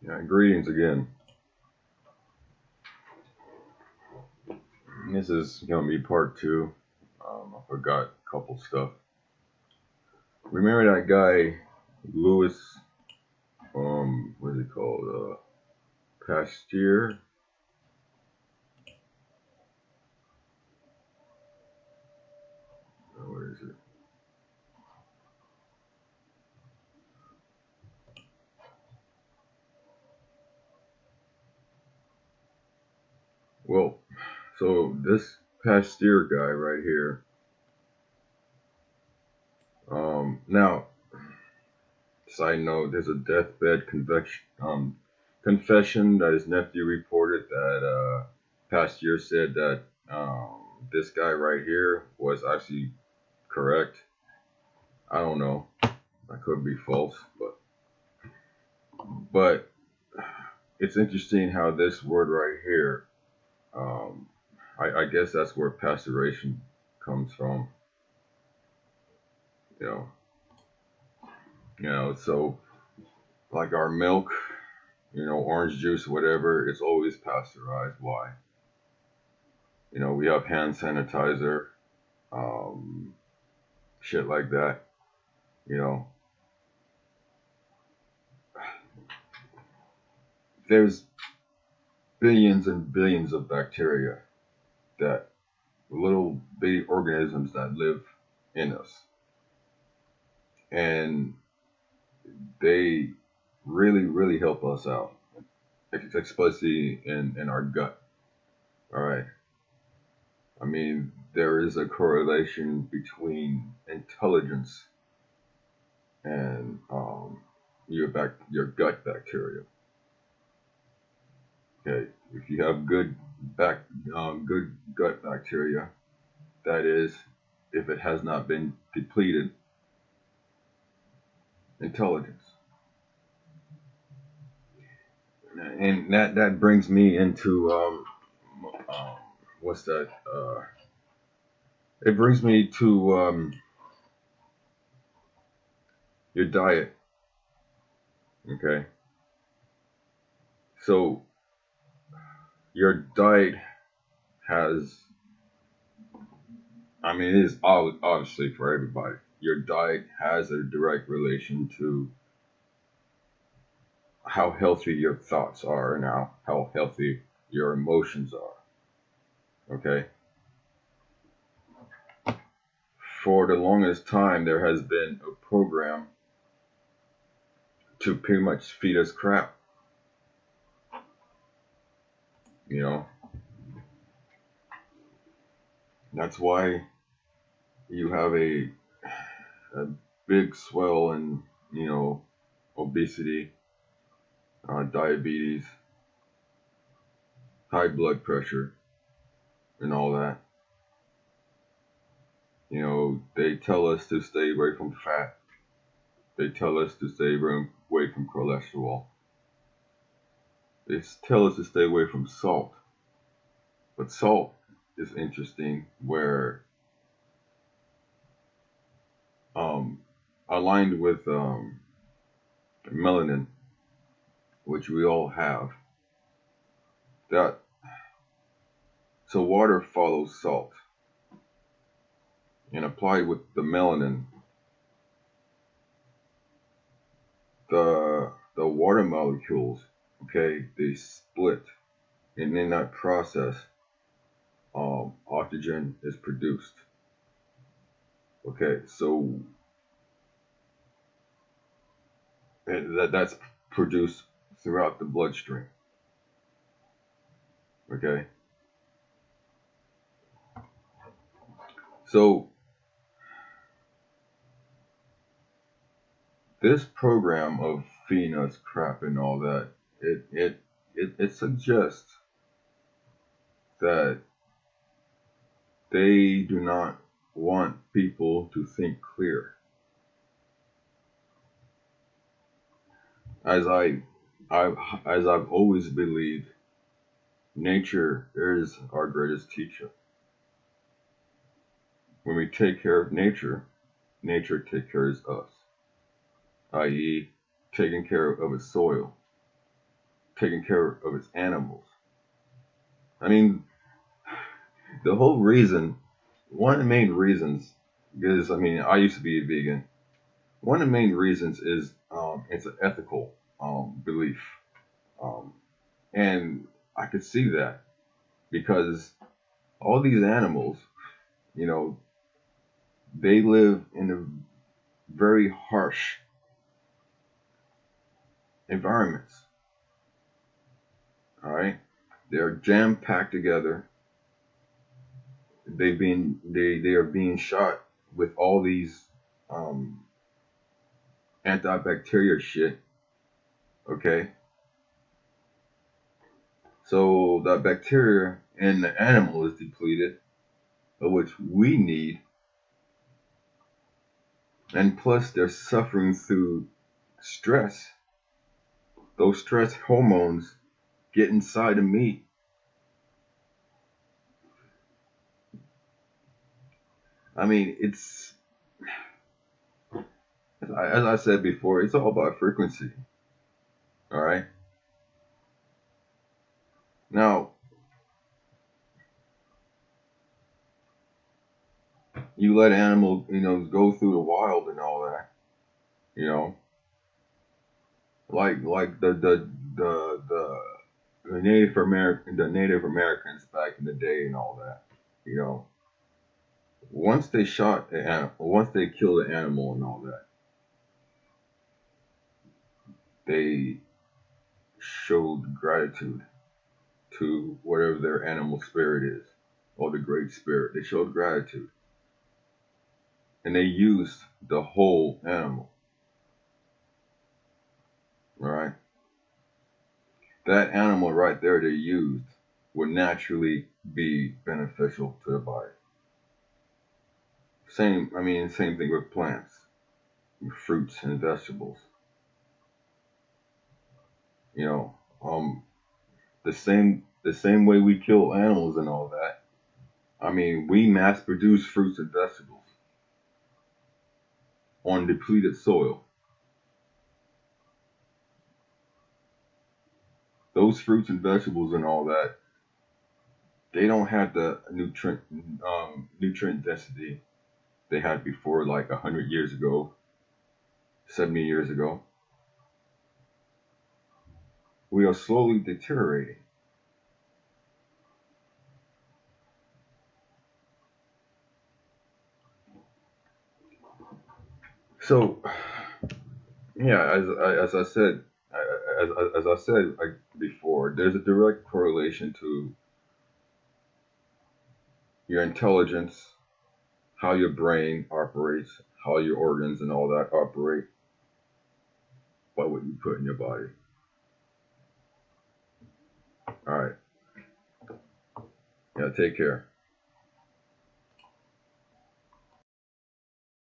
Greetings again. This is gonna be part two. I forgot a couple stuff. Remember that guy, Louis? What is it called? Pasteur. What is it? Well, so this Pasteur guy right here. Now, side note: there's a deathbed confession that his nephew reported that Pasteur said that this guy right here was actually correct. I don't know. That could be false, but it's interesting how this word right here. I guess that's where pasteurization comes from. You know, So like our milk, orange juice, whatever, it's always pasteurized. Why? We have hand sanitizer, um, shit like that. You know, there's billions and billions of bacteria that little bitty organisms that live in us, and they really, really help us out, especially in our gut. All right. I mean, there is a correlation between intelligence and your gut bacteria. Okay, if you have good gut bacteria, that is, if it has not been depleted, intelligence. And that brings me into what's that? It brings me to your diet. Okay, so your diet has, I mean, it is obviously for everybody. Your diet has a direct relation to how healthy your thoughts are and how healthy your emotions are. Okay? For the longest time, there has been a program to pretty much feed us crap. You know? That's why you have a big swell in, obesity, diabetes, high blood pressure, and all that. They tell us to stay away from fat. They tell us to stay away from cholesterol. They tell us to stay away from salt. But salt is interesting, where aligned with melanin, which we all have, that so water follows salt, and applied with the melanin, the water molecules, okay, they split, and in that process, oxygen is produced. Okay, so that's produced throughout the bloodstream. Okay, so this program of feeding us crap and all that, it suggests that they do not want people to think clear. As I've always believed, nature is our greatest teacher. When we take care of nature, nature takes care of us, i.e., taking care of its soil. taking care of its animals. I mean, the whole reason, one of the main reasons is, I mean, I used to be a vegan. One of the main reasons is it's an ethical belief. Um, and I could see that because all these animals, you know, they live in a very harsh environments. All right, they're jam packed together. They are being shot with all these um, antibacterial shit. Okay, so the bacteria in the animal is depleted, of which we need, and plus they're suffering through stress. Those stress hormones get inside the meat. I mean, it's as I said before, it's all about frequency. All right. Now, you let animals, go through the wild and all that, you know, like the Native Americans back in the day and all that, you know. Once they killed the animal and all that, they showed gratitude to whatever their animal spirit is, or the great spirit. They showed gratitude, and they used the whole animal. All right, that animal right there they used would naturally be beneficial to the body. Same thing with plants, fruits and vegetables. You know, the same way we kill animals and all that. I mean, we mass produce fruits and vegetables on depleted soil. Those fruits and vegetables and all that, they don't have the nutrient density they had before, like 100 years ago, 70 years ago. We are slowly deteriorating. So, yeah, as I said, as I said like before, there's a direct correlation to your intelligence, how your brain operates, how your organs and all that operate by what you put in your body. All right. Yeah, take care.